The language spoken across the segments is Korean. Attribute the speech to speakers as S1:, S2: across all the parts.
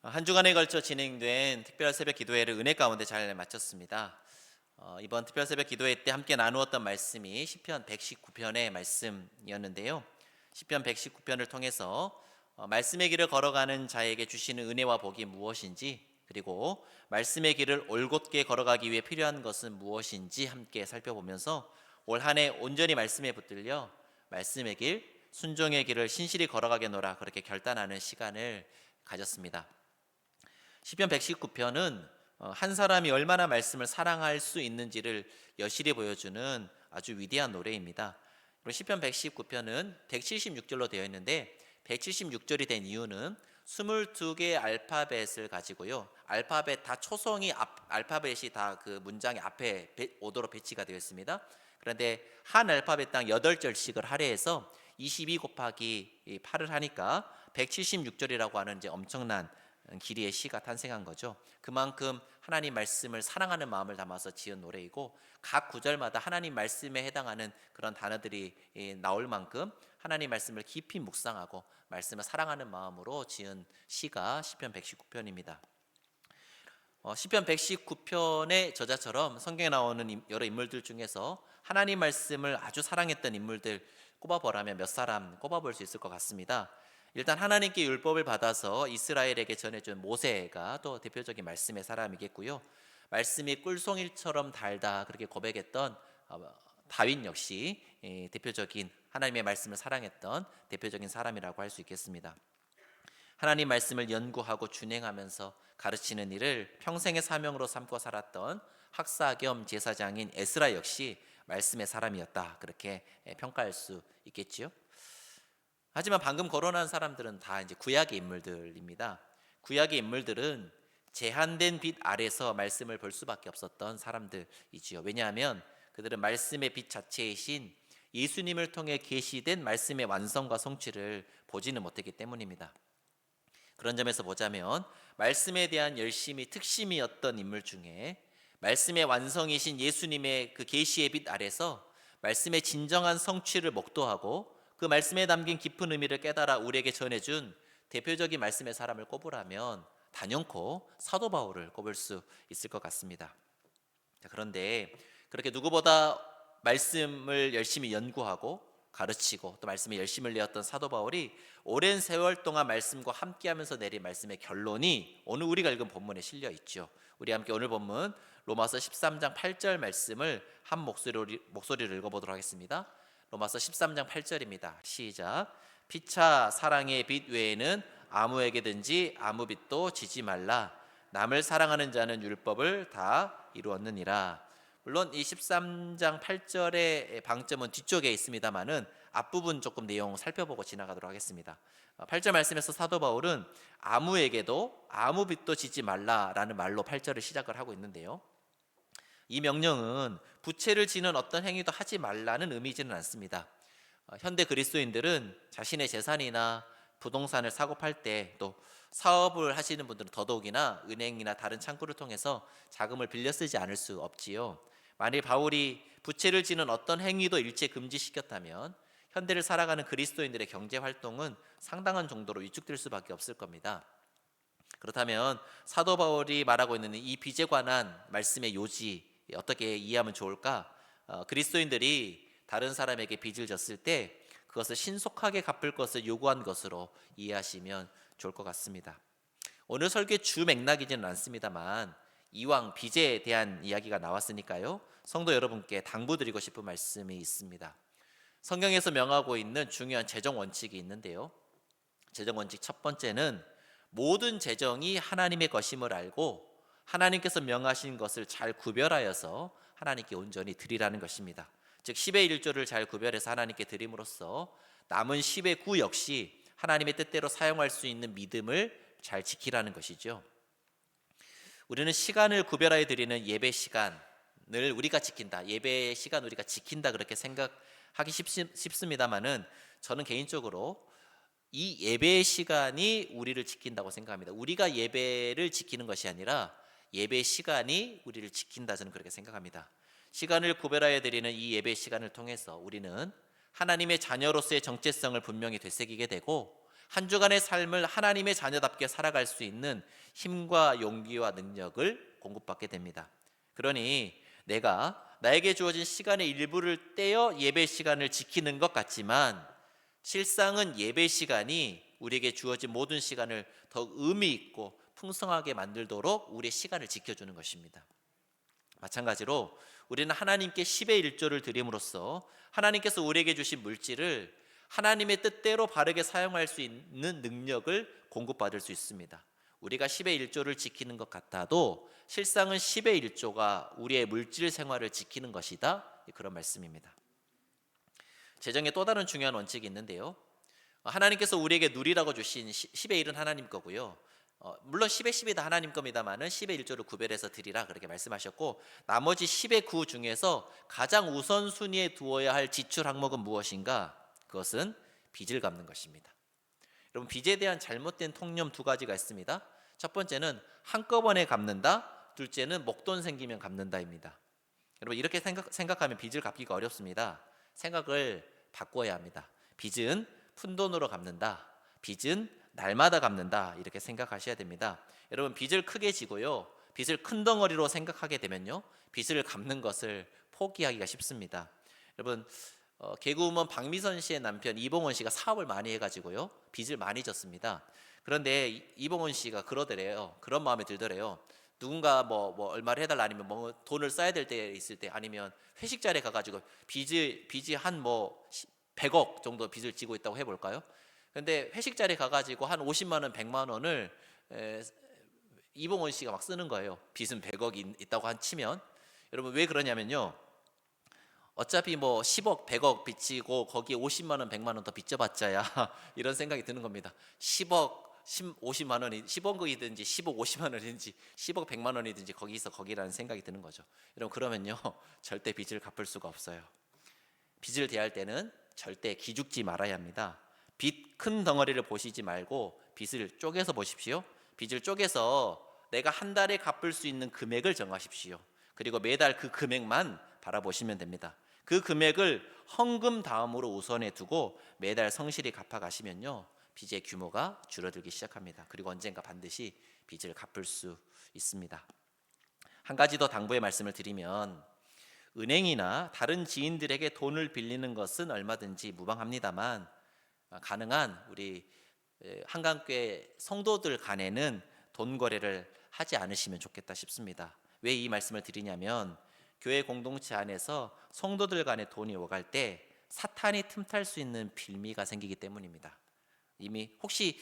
S1: 한 주간에 걸쳐 진행된 특별 새벽 기도회를 은혜 가운데 잘 마쳤습니다. 이번 특별 새벽 기도회 때 함께 나누었던 말씀이 시편 119편의 말씀이었는데요. 시편 119편을 통해서 말씀의 길을 걸어가는 자에게 주시는 은혜와 복이 무엇인지, 그리고 말씀의 길을 올곧게 걸어가기 위해 필요한 것은 무엇인지 함께 살펴보면서 올 한 해 온전히 말씀에 붙들려 말씀의 길, 순종의 길을 신실히 걸어가겠노라, 그렇게 결단하는 시간을 가졌습니다. 시편 119편은 한 사람이 얼마나 말씀을 사랑할 수 있는지를 여실히 보여주는 아주 위대한 노래입니다. 그리고 시편 119편은 176절로 되어 있는데 176절이 된 이유는 22개의 알파벳을 가지고요. 알파벳 다 초성이 알파벳이 다 그 문장의 앞에 오도록 배치가 되어 있습니다. 그런데 한 알파벳당 8절씩을 할애해서 22 곱하기 8을 하니까 176절이라고 하는 이제 엄청난 길이의 시가 탄생한 거죠. 그만큼 하나님 말씀을 사랑하는 마음을 담아서 지은 노래이고, 각 구절마다 하나님 말씀에 해당하는 그런 단어들이 나올 만큼 하나님 말씀을 깊이 묵상하고 말씀을 사랑하는 마음으로 지은 시가 시편 119편입니다. 시편 119편의 저자처럼 성경에 나오는 여러 인물들 중에서 하나님 말씀을 아주 사랑했던 인물들 꼽아보라면 몇 사람 꼽아볼 수 있을 것 같습니다. 일단 하나님께 율법을 받아서 이스라엘에게 전해준 모세가 또 대표적인 말씀의 사람이겠고요. 말씀이 꿀송일처럼 달다, 그렇게 고백했던 다윗 역시 대표적인 하나님의 말씀을 사랑했던 대표적인 사람이라고 할 수 있겠습니다. 하나님 말씀을 연구하고 준행하면서 가르치는 일을 평생의 사명으로 삼고 살았던 학사 겸 제사장인 에스라 역시 말씀의 사람이었다, 그렇게 평가할 수 있겠지요. 하지만 방금 거론한 사람들은 다 이제 구약의 인물들입니다. 구약의 인물들은 제한된 빛 아래서 말씀을 볼 수밖에 없었던 사람들이지요. 왜냐하면 그들은 말씀의 빛 자체이신 예수님을 통해 계시된 말씀의 완성과 성취를 보지는 못했기 때문입니다. 그런 점에서 보자면 말씀에 대한 열심이 특심이었던 인물 중에 말씀의 완성이신 예수님의 그 계시의 빛 아래서 말씀의 진정한 성취를 목도하고 그 말씀에 담긴 깊은 의미를 깨달아 우리에게 전해준 대표적인 말씀의 사람을 꼽으라면 단연코 사도 바울을 꼽을 수 있을 것 같습니다. 그런데 그렇게 누구보다 말씀을 열심히 연구하고 가르치고 또 말씀에 열심을 내었던 사도 바울이 오랜 세월 동안 말씀과 함께하면서 내린 말씀의 결론이 오늘 우리가 읽은 본문에 실려 있죠. 우리 함께 오늘 본문 로마서 13장 8절 말씀을 한 목소리로 읽어보도록 하겠습니다. 로마서 13장 8절입니다. 시작. 피차 사랑의 빛 외에는 아무에게든지 아무 빛도 지지 말라. 남을 사랑하는 자는 율법을 다 이루었느니라. 물론 이 13장 8절의 방점은 뒤쪽에 있습니다만은 앞부분 조금 내용 살펴보고 지나가도록 하겠습니다. 8절 말씀에서 사도 바울은 아무에게도 아무 빛도 지지 말라라는 말로 8절을 시작을 하고 있는데요. 이 명령은 부채를 지는 어떤 행위도 하지 말라는 의미지는 않습니다. 현대 그리스도인들은 자신의 재산이나 부동산을 사고 팔 때, 또 사업을 하시는 분들은 더더욱이나 은행이나 다른 창구를 통해서 자금을 빌려 쓰지 않을 수 없지요. 만일 바울이 부채를 지는 어떤 행위도 일체 금지시켰다면 현대를 살아가는 그리스도인들의 경제 활동은 상당한 정도로 위축될 수밖에 없을 겁니다. 그렇다면 사도 바울이 말하고 있는 이 빚에 관한 말씀의 요지 어떻게 이해하면 좋을까? 그리스도인들이 다른 사람에게 빚을 졌을 때 그것을 신속하게 갚을 것을 요구한 것으로 이해하시면 좋을 것 같습니다. 오늘 설교의 주 맥락이지는 않습니다만 이왕 빚에 대한 이야기가 나왔으니까요, 성도 여러분께 당부드리고 싶은 말씀이 있습니다. 성경에서 명하고 있는 중요한 재정 원칙이 있는데요, 재정 원칙 첫 번째는 모든 재정이 하나님의 것임을 알고 하나님께서 명하신 것을 잘 구별하여서 하나님께 온전히 드리라는 것입니다. 즉 10의 1조를 잘 구별해서 하나님께 드림으로써 남은 10의 9 역시 하나님의 뜻대로 사용할 수 있는 믿음을 잘 지키라는 것이죠. 우리는 시간을 구별하여 드리는 예배 시간을 우리가 지킨다, 예배 시간 우리가 지킨다, 그렇게 생각하기 쉽습니다만은 저는 개인적으로 이 예배의 시간이 우리를 지킨다고 생각합니다. 우리가 예배를 지키는 것이 아니라 예배 시간이 우리를 지킨다, 저는 그렇게 생각합니다. 시간을 구별하여 드리는 이 예배 시간을 통해서 우리는 하나님의 자녀로서의 정체성을 분명히 되새기게 되고 한 주간의 삶을 하나님의 자녀답게 살아갈 수 있는 힘과 용기와 능력을 공급받게 됩니다. 그러니 내가 나에게 주어진 시간의 일부를 떼어 예배 시간을 지키는 것 같지만 실상은 예배 시간이 우리에게 주어진 모든 시간을 더 의미 있고 풍성하게 만들도록 우리의 시간을 지켜주는 것입니다. 마찬가지로 우리는 하나님께 10의 1조를 드림으로써 하나님께서 우리에게 주신 물질을 하나님의 뜻대로 바르게 사용할 수 있는 능력을 공급받을 수 있습니다. 우리가 10의 1조를 지키는 것 같아도 실상은 10의 1조가 우리의 물질 생활을 지키는 것이다, 그런 말씀입니다. 재정의 또 다른 중요한 원칙이 있는데요, 하나님께서 우리에게 누리라고 주신 10의 1은 하나님 거고요, 물론 10의 10이 다 하나님 겁니다만은 10의 1조를 구별해서 드리라 그렇게 말씀하셨고, 나머지 10의 9 중에서 가장 우선순위에 두어야 할 지출 항목은 무엇인가? 그것은 빚을 갚는 것입니다. 여러분, 빚에 대한 잘못된 통념 두 가지가 있습니다. 첫 번째는 한꺼번에 갚는다, 둘째는 목돈 생기면 갚는다입니다. 여러분, 이렇게 생각하면 빚을 갚기가 어렵습니다. 생각을 바꿔야 합니다. 빚은 푼돈으로 갚는다, 빚은 날마다 갚는다, 이렇게 생각하셔야 됩니다. 여러분, 빚을 크게 지고요, 빚을 큰 덩어리로 생각하게 되면요, 빚을 갚는 것을 포기하기가 쉽습니다. 여러분, 개그우먼 박미선 씨의 남편 이봉원 씨가 사업을 많이 해가지고요, 빚을 많이 졌습니다. 그런데 이봉원 씨가 그러더래요. 그런 마음에 들더래요. 누군가 뭐 얼마를 해달라, 아니면 뭐 돈을 써야 될 때 있을 때, 아니면 회식 자리에 가가지고 빚이 한 100억 정도 빚을 지고 있다고 해볼까요? 근데 회식 자리에 가가지고 한 50만 원, 100만 원을 이봉원 씨가 막 쓰는 거예요. 빚은 100억이 있다고 치면. 여러분, 왜 그러냐면요, 어차피 10억, 100억 빚지고 거기에 50만 원, 100만 원 더 빚져봤자야 이런 생각이 드는 겁니다. 10억, 50만 원이 10억이든지 10억 50만 원이든지 10억 100만 원이든지 거기라는 생각이 드는 거죠. 여러분, 그러면요, 절대 빚을 갚을 수가 없어요. 빚을 대할 때는 절대 기죽지 말아야 합니다. 빚 큰 덩어리를 보시지 말고 빚을 쪼개서 보십시오. 빚을 쪼개서 내가 한 달에 갚을 수 있는 금액을 정하십시오. 그리고 매달 그 금액만 바라보시면 됩니다. 그 금액을 헌금 다음으로 우선해 두고 매달 성실히 갚아가시면요, 빚의 규모가 줄어들기 시작합니다. 그리고 언젠가 반드시 빚을 갚을 수 있습니다. 한 가지 더 당부의 말씀을 드리면, 은행이나 다른 지인들에게 돈을 빌리는 것은 얼마든지 무방합니다만, 가능한 우리 한강교회 성도들 간에는 돈 거래를 하지 않으시면 좋겠다 싶습니다. 왜 이 말씀을 드리냐면, 교회 공동체 안에서 성도들 간에 돈이 오갈 때 사탄이 틈탈 수 있는 빌미가 생기기 때문입니다. 혹시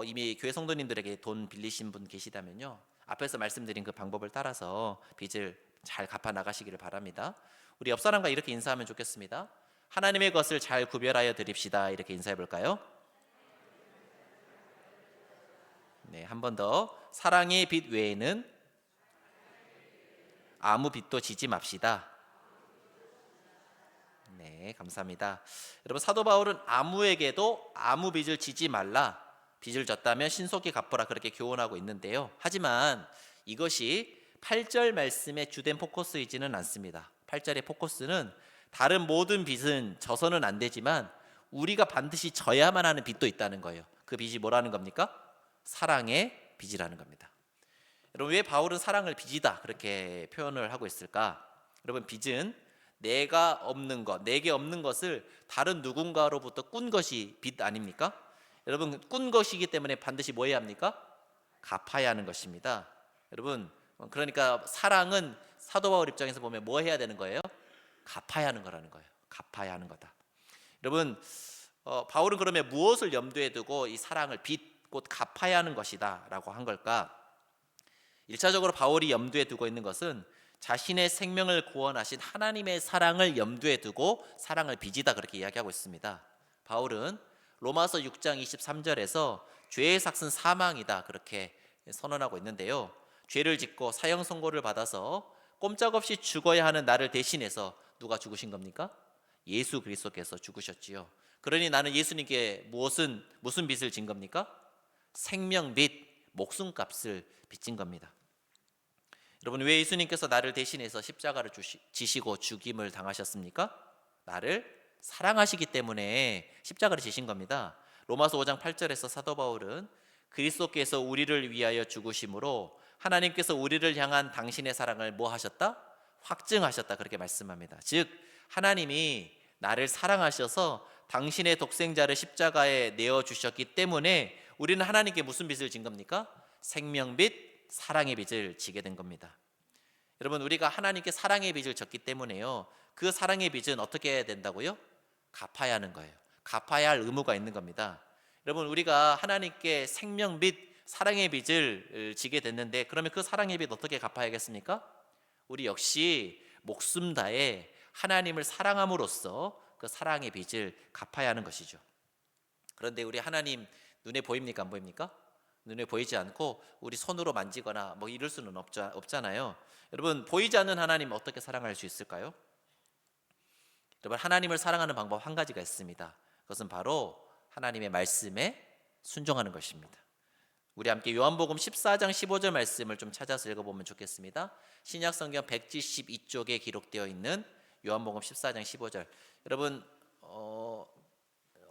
S1: 이미 교회 성도님들에게 돈 빌리신 분 계시다면요, 앞에서 말씀드린 그 방법을 따라서 빚을 잘 갚아 나가시기를 바랍니다. 우리 옆 사람과 이렇게 인사하면 좋겠습니다. 하나님의 것을 잘 구별하여 드립시다. 이렇게 인사해 볼까요? 네, 한 번 더. 사랑의 빚 외에는 아무 빚도 지지 맙시다. 네, 감사합니다. 여러분, 사도 바울은 아무에게도 아무 빚을 지지 말라, 빚을 졌다면 신속히 갚으라, 그렇게 교훈하고 있는데요. 하지만 이것이 8절 말씀의 주된 포커스이지는 않습니다. 8절의 포커스는 다른 모든 빚은 져서는 안 되지만 우리가 반드시 져야만 하는 빚도 있다는 거예요. 그 빚이 뭐라는 겁니까? 사랑의 빚이라는 겁니다. 여러분, 왜 바울은 사랑을 빚이다 그렇게 표현을 하고 있을까? 여러분, 빚은 내가 없는 것, 내게 없는 것을 다른 누군가로부터 꾼 것이 빚 아닙니까? 여러분, 꾼 것이기 때문에 반드시 뭐 해야 합니까? 갚아야 하는 것입니다. 여러분, 그러니까 사랑은 사도 바울 입장에서 보면 뭐 해야 되는 거예요? 갚아야 하는 거라는 거예요. 갚아야 하는 거다. 여러분, 바울은 그러면 무엇을 염두에 두고 이 사랑을 빚, 곧 갚아야 하는 것이다 라고 한 걸까? 1차적으로 바울이 염두에 두고 있는 것은 자신의 생명을 구원하신 하나님의 사랑을 염두에 두고 사랑을 빚이다, 그렇게 이야기하고 있습니다. 바울은 로마서 6장 23절에서 죄의 삭은 사망이다, 그렇게 선언하고 있는데요, 죄를 짓고 사형 선고를 받아서 꼼짝없이 죽어야 하는 나를 대신해서 누가 죽으신 겁니까? 예수 그리스도께서 죽으셨지요. 그러니 나는 예수님께 무슨 빚을 진 겁니까? 생명빚, 목숨값을 빚진 겁니다. 여러분, 왜 예수님께서 나를 대신해서 십자가를 지시고 죽임을 당하셨습니까? 나를 사랑하시기 때문에 십자가를 지신 겁니다. 로마서 5장 8절에서 사도 바울은 그리스도께서 우리를 위하여 죽으심으로 하나님께서 우리를 향한 당신의 사랑을 뭐 하셨다? 확증하셨다. 그렇게 말씀합니다. 즉 하나님이 나를 사랑하셔서 당신의 독생자를 십자가에 내어주셨기 때문에 우리는 하나님께 무슨 빚을 진 겁니까? 생명빚, 사랑의 빚을 지게 된 겁니다. 여러분, 우리가 하나님께 사랑의 빚을 졌기 때문에요, 그 사랑의 빚은 어떻게 해야 된다고요? 갚아야 하는 거예요. 갚아야 할 의무가 있는 겁니다. 여러분, 우리가 하나님께 생명빚, 사랑의 빚을 지게 됐는데, 그러면 그 사랑의 빚 어떻게 갚아야겠습니까? 우리 역시 목숨 다해 하나님을 사랑함으로써 그 사랑의 빚을 갚아야 하는 것이죠. 그런데 우리 하나님 눈에 보입니까? 안 보입니까? 눈에 보이지 않고 우리 손으로 만지거나 뭐 이럴 수는 없잖아요. 여러분, 보이지 않는 하나님 어떻게 사랑할 수 있을까요? 여러분, 하나님을 사랑하는 방법 한 가지가 있습니다. 그것은 바로 하나님의 말씀에 순종하는 것입니다. 우리 함께 요한복음 14장 15절 말씀을 좀 찾아서 읽어보면 좋겠습니다. 신약성경 172쪽에 기록되어 있는 요한복음 14장 15절. 여러분,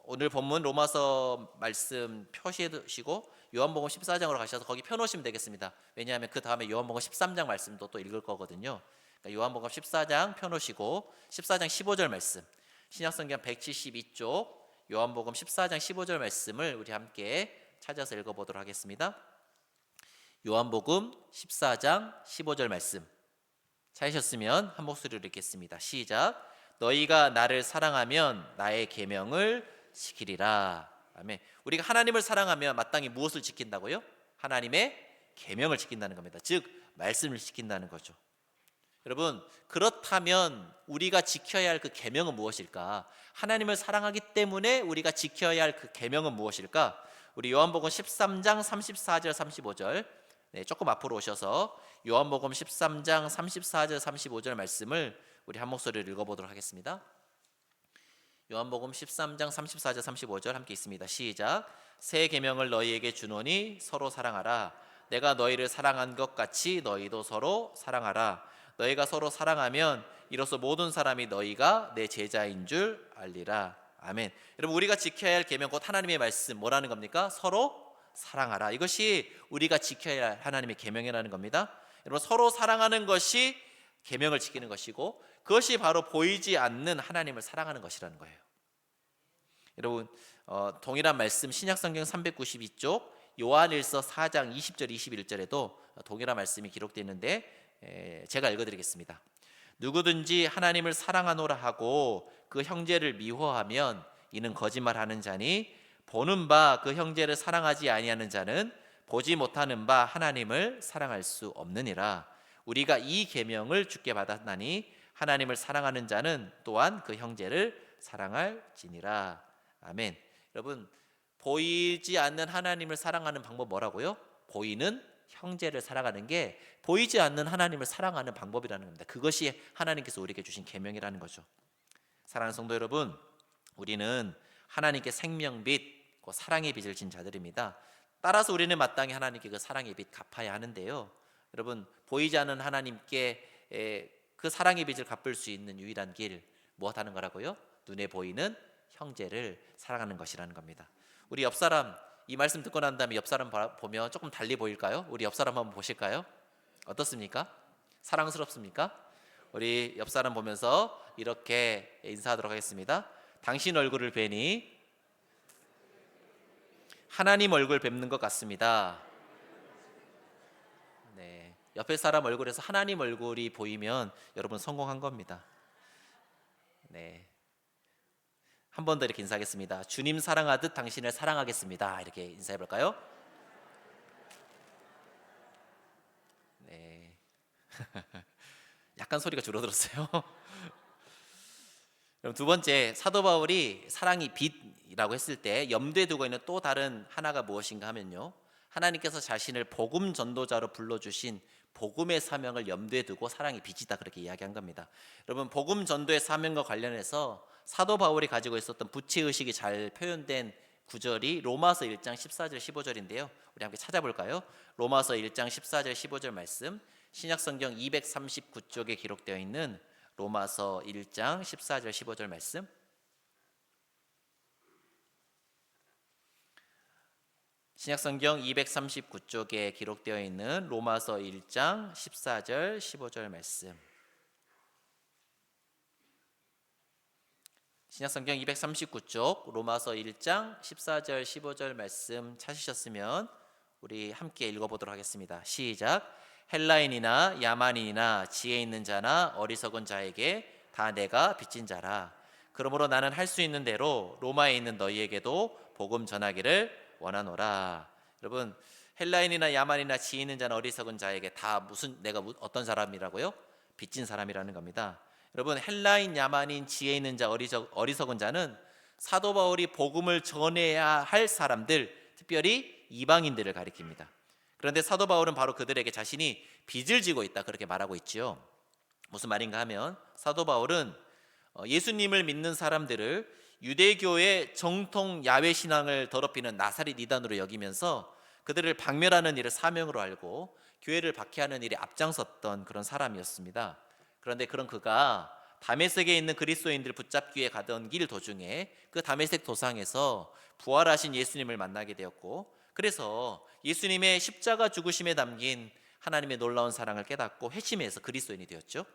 S1: 오늘 본문 로마서 말씀 표시해 두시고 요한복음 14장으로 가셔서 거기 펴놓으시면 되겠습니다. 왜냐하면 그 다음에 요한복음 13장 말씀도 또 읽을 거거든요. 그러니까 요한복음 14장 펴놓으시고 14장 15절 말씀, 신약성경 172쪽 요한복음 14장 15절 말씀을 우리 함께 찾아서 읽어보도록 하겠습니다. 요한복음 14장 15절 말씀 찾으셨으면 한 목소리로 읽겠습니다. 시작. 너희가 나를 사랑하면 나의 계명을 지키리라. 아멘. 우리가 하나님을 사랑하면 마땅히 무엇을 지킨다고요? 하나님의 계명을 지킨다는 겁니다. 즉 말씀을 지킨다는 거죠. 여러분, 그렇다면 우리가 지켜야 할 그 계명은 무엇일까? 하나님을 사랑하기 때문에 우리가 지켜야 할 그 계명은 무엇일까? 우리 요한복음 13장 34절 35절, 조금 앞으로 오셔서 요한복음 13장 34절 35절 말씀을 우리 한 목소리로 읽어보도록 하겠습니다. 요한복음 13장 34절 35절 함께 있습니다. 시작. 새 계명을 너희에게 주노니 서로 사랑하라. 내가 너희를 사랑한 것 같이 너희도 서로 사랑하라. 너희가 서로 사랑하면 이로써 모든 사람이 너희가 내 제자인 줄 알리라. 아멘. 여러분, 우리가 지켜야 할 계명 곧 하나님의 말씀 뭐라는 겁니까? 서로 사랑하라. 이것이 우리가 지켜야 할 하나님의 계명이라는 겁니다. 여러분, 서로 사랑하는 것이 계명을 지키는 것이고 그것이 바로 보이지 않는 하나님을 사랑하는 것이라는 거예요. 여러분, 동일한 말씀 신약성경 392쪽 요한일서 4장 20절 21절에도 동일한 말씀이 기록되어 있는데 제가 읽어드리겠습니다. 누구든지 하나님을 사랑하노라 하고 그 형제를 미워하면 이는 거짓말하는 자니 보는 바 그 형제를 사랑하지 아니하는 자는 보지 못하는 바 하나님을 사랑할 수 없느니라. 우리가 이 계명을 주께 받았나니 하나님을 사랑하는 자는 또한 그 형제를 사랑할지니라. 아멘. 여러분, 보이지 않는 하나님을 사랑하는 방법 뭐라고요? 보이는 형제를 사랑하는 게 보이지 않는 하나님을 사랑하는 방법이라는 겁니다. 그것이 하나님께서 우리에게 주신 계명이라는 거죠. 사랑하는 성도 여러분, 우리는 하나님께 생명빚, 사랑의 빚을 진 자들입니다. 따라서 우리는 마땅히 하나님께 그 사랑의 빚 갚아야 하는데요. 여러분, 보이지 않는 하나님께 그 사랑의 빚을 갚을 수 있는 유일한 길 무엇 하는 거라고요? 눈에 보이는 형제를 사랑하는 것이라는 겁니다. 우리 옆 사람, 이 말씀 듣고 난 다음에 옆 사람 보면 조금 달리 보일까요? 우리 옆 사람 한번 보실까요? 어떻습니까? 사랑스럽습니까? 우리 옆 사람 보면서 이렇게 인사하도록 하겠습니다. 당신 얼굴을 뵈니 하나님 얼굴 뵙는 것 같습니다. 네, 옆에 사람 얼굴에서 하나님 얼굴이 보이면 여러분 성공한 겁니다. 네, 한 번 더 이렇게 인사하겠습니다. 주님 사랑하듯 당신을 사랑하겠습니다. 이렇게 인사해 볼까요? 네, 약간 소리가 줄어들었어요. 그럼 두 번째, 사도 바울이 사랑이 빛이라고 했을 때 염두에 두고 있는 또 다른 하나가 무엇인가 하면요, 하나님께서 자신을 복음 전도자로 불러주신 복음의 사명을 염두에 두고 사랑이 빛이다, 그렇게 이야기한 겁니다. 여러분, 복음 전도의 사명과 관련해서 사도 바울이 가지고 있었던 부채의식이 잘 표현된 구절이 로마서 1장 14절 15절인데요 우리 함께 찾아볼까요? 로마서 1장 14절 15절 말씀, 신약성경 239쪽에 기록되어 있는 로마서 1장 14절 15절 말씀. 신약성경 239쪽에 기록되어 있는 로마서 1장 14절 15절 말씀. 신약성경 239쪽 로마서 1장 14절 15절 말씀 찾으셨으면 우리 함께 읽어보도록 하겠습니다. 시작. 헬라인이나 야만인이나 지혜 있는 자나 어리석은 자에게 다 내가 빚진 자라. 그러므로 나는 할 수 있는 대로 로마에 있는 너희에게도 복음 전하기를 원하노라. 여러분, 헬라인이나 야만이나 지혜 있는 자나 어리석은 자에게 다 내가 어떤 사람이라고요? 빚진 사람이라는 겁니다. 여러분, 헬라인, 야만인, 지혜 있는 자, 어리석은 자는 사도 바울이 복음을 전해야 할 사람들, 특별히 이방인들을 가리킵니다. 그런데 사도 바울은 바로 그들에게 자신이 빚을 지고 있다 그렇게 말하고 있지요. 무슨 말인가 하면 사도 바울은 예수님을 믿는 사람들을 유대교의 정통 야훼 신앙을 더럽히는 나사렛 이단으로 여기면서 그들을 박멸하는 일을 사명으로 알고 교회를 박해하는 일에 앞장섰던 그런 사람이었습니다. 그런데 그런 그가 다메섹에 있는 그리스도인들 붙잡기 위해 가던 길 도중에 그 다메섹 도상에서 부활하신 예수님을 만나게 되었고, 그래서 예수님의 십자가 죽으심에 담긴 하나님의 놀라운 사랑을 깨닫고 회심해서 그리스도인이 되었죠.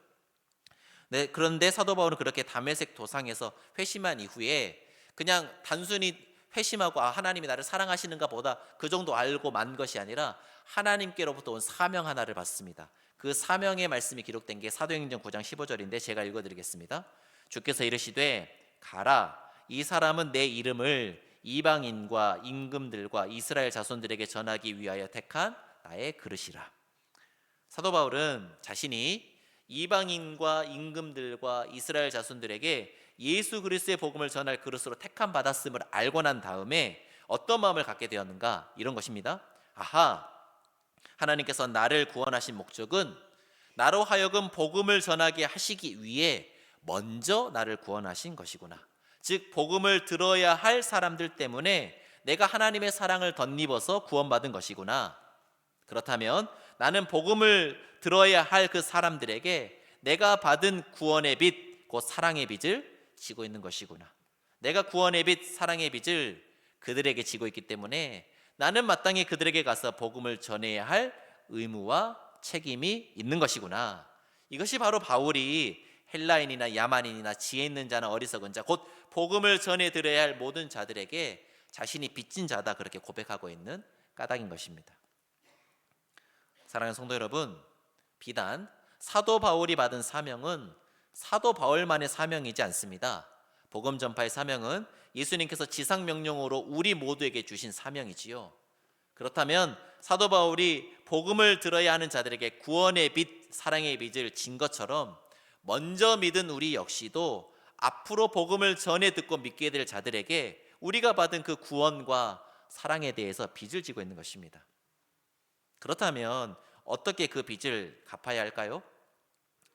S1: 네, 그런데 사도 바울은 그렇게 다메섹 도상에서 회심한 이후에 그냥 단순히 회심하고 하나님이 나를 사랑하시는가 보다 그 정도 알고 만 것이 아니라 하나님께로부터 온 사명 하나를 받습니다. 그 사명의 말씀이 기록된 게 사도행전 9장 15절인데 제가 읽어드리겠습니다. 주께서 이르시되 가라, 이 사람은 내 이름을 이방인과 임금들과 이스라엘 자손들에게 전하기 위하여 택한 나의 그릇이라. 사도 바울은 자신이 이방인과 임금들과 이스라엘 자손들에게 예수 그리스도의 복음을 전할 그릇으로 택함 받았음을 알고 난 다음에 어떤 마음을 갖게 되었는가? 이런 것입니다. 아하, 하나님께서 나를 구원하신 목적은 나로 하여금 복음을 전하게 하시기 위해 먼저 나를 구원하신 것이구나. 즉 복음을 들어야 할 사람들 때문에 내가 하나님의 사랑을 덧입어서 구원받은 것이구나. 그렇다면 나는 복음을 들어야 할 그 사람들에게 내가 받은 구원의 빚, 곧 사랑의 빚을 지고 있는 것이구나. 내가 구원의 빚, 사랑의 빚을 그들에게 지고 있기 때문에 나는 마땅히 그들에게 가서 복음을 전해야 할 의무와 책임이 있는 것이구나. 이것이 바로 바울이 헬라인이나 야만인이나 지혜 있는 자나 어리석은 자, 곧 복음을 전해 드려야 할 모든 자들에게 자신이 빚진 자다 그렇게 고백하고 있는 까닭인 것입니다. 사랑하는 성도 여러분, 비단 사도 바울이 받은 사명은 사도 바울만의 사명이지 않습니다. 복음 전파의 사명은 예수님께서 지상 명령으로 우리 모두에게 주신 사명이지요. 그렇다면 사도 바울이 복음을 들어야 하는 자들에게 구원의 빚, 사랑의 빚을 진 것처럼 먼저 믿은 우리 역시도 앞으로 복음을 전해 듣고 믿게 될 자들에게 우리가 받은 그 구원과 사랑에 대해서 빚을 지고 있는 것입니다. 그렇다면 어떻게 그 빚을 갚아야 할까요?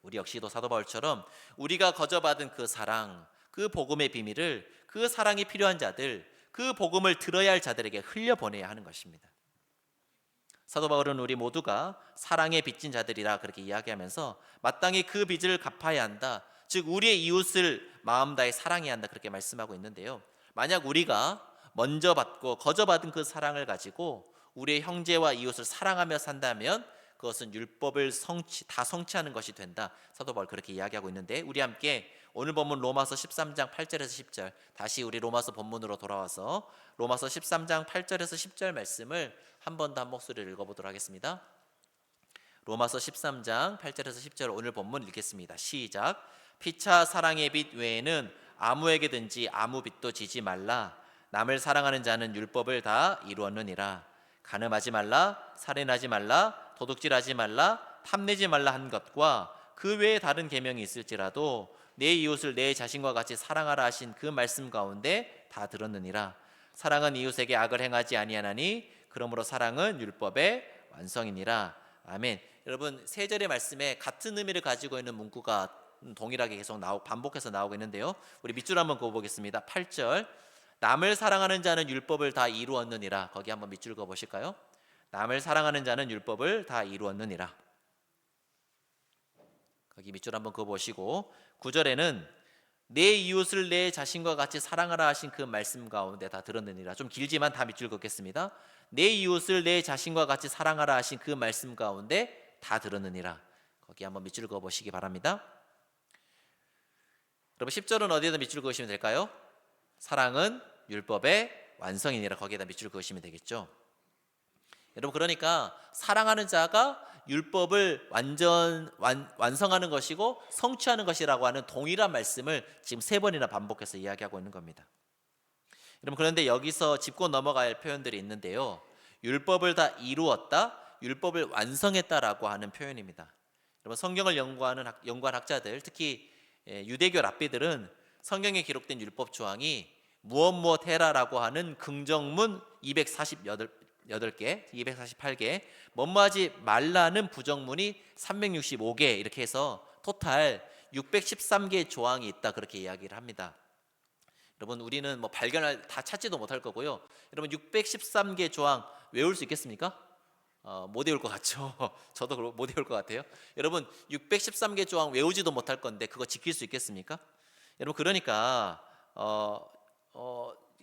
S1: 우리 역시도 사도 바울처럼 우리가 거저받은 그 사랑, 그 복음의 비밀을 그 사랑이 필요한 자들, 그 복음을 들어야 할 자들에게 흘려보내야 하는 것입니다. 사도 바울은 우리 모두가 사랑에 빚진 자들이라 그렇게 이야기하면서 마땅히 그 빚을 갚아야 한다. 즉 우리의 이웃을 마음 다해 사랑해야 한다 그렇게 말씀하고 있는데요. 만약 우리가 먼저 받고 거저받은 그 사랑을 가지고 우리의 형제와 이웃을 사랑하며 산다면 그것은 율법을 다 성취하는 것이 된다. 사도 바울 그렇게 이야기하고 있는데 우리 함께 오늘 본문 로마서 13장 8절에서 10절, 다시 우리 로마서 본문으로 돌아와서 로마서 13장 8절에서 10절 말씀을 한 번 더 한 목소리를 읽어보도록 하겠습니다. 로마서 13장 8절에서 10절 오늘 본문 읽겠습니다. 시작. 피차 사랑의 빚 외에는 아무에게든지 아무 빚도 지지 말라. 남을 사랑하는 자는 율법을 다 이루었느니라. 간음하지 말라, 살인하지 말라, 도둑질하지 말라, 탐내지 말라 한 것과 그 외에 다른 계명이 있을지라도 내 이웃을 내 자신과 같이 사랑하라 하신 그 말씀 가운데 다 들었느니라. 사랑은 이웃에게 악을 행하지 아니하나니 그러므로 사랑은 율법의 완성이니라. 아멘. 여러분 세 절의 말씀에 같은 의미를 가지고 있는 문구가 동일하게 계속 반복해서 나오고 있는데요. 우리 밑줄 한번 그어보겠습니다. 8절 남을 사랑하는 자는 율법을 다 이루었느니라. 거기 한번 밑줄 그어보실까요? 남을 사랑하는 자는 율법을 다 이루었느니라. 거기 밑줄 한번 그어보시고 9절에는 내 이웃을 내 자신과 같이 사랑하라 하신 그 말씀 가운데 다 들었느니라. 좀 길지만 다 밑줄 긋겠습니다. 내 이웃을 내 자신과 같이 사랑하라 하신 그 말씀 가운데 다 들었느니라. 거기 한번 밑줄 그어 보시기 바랍니다. 여러분 10절은 어디에다 밑줄 그으시면 될까요? 사랑은 율법의 완성이니라. 거기에다 밑줄 그으시면 되겠죠. 여러분 그러니까 사랑하는 자가 율법을 완성하는 것이고 성취하는 것이라고 하는 동일한 말씀을 지금 3번이나 반복해서 이야기하고 있는 겁니다. 여러분 그런데 여기서 짚고 넘어가야 할 표현들이 있는데요. 율법을 다 이루었다, 율법을 완성했다라고 하는 표현입니다. 여러분 성경을 연구하는 학자들, 특히 유대교 랍비들은 성경에 기록된 율법 조항이 무엇 해라라고 하는 긍정문 248개, 248개, 뭐뭐하지 말라는 부정문이 365개 이렇게 해서 토탈 613개의 조항이 있다 그렇게 이야기를 합니다. 여러분 우리는 뭐 발견할 다 찾지도 못할 거고요. 여러분 613개 조항 외울 수 있겠습니까? 못 외울 것 같죠. 저도 못 외울 것 같아요. 여러분 613개 조항 외우지도 못할 건데 그거 지킬 수 있겠습니까? 여러분 그러니까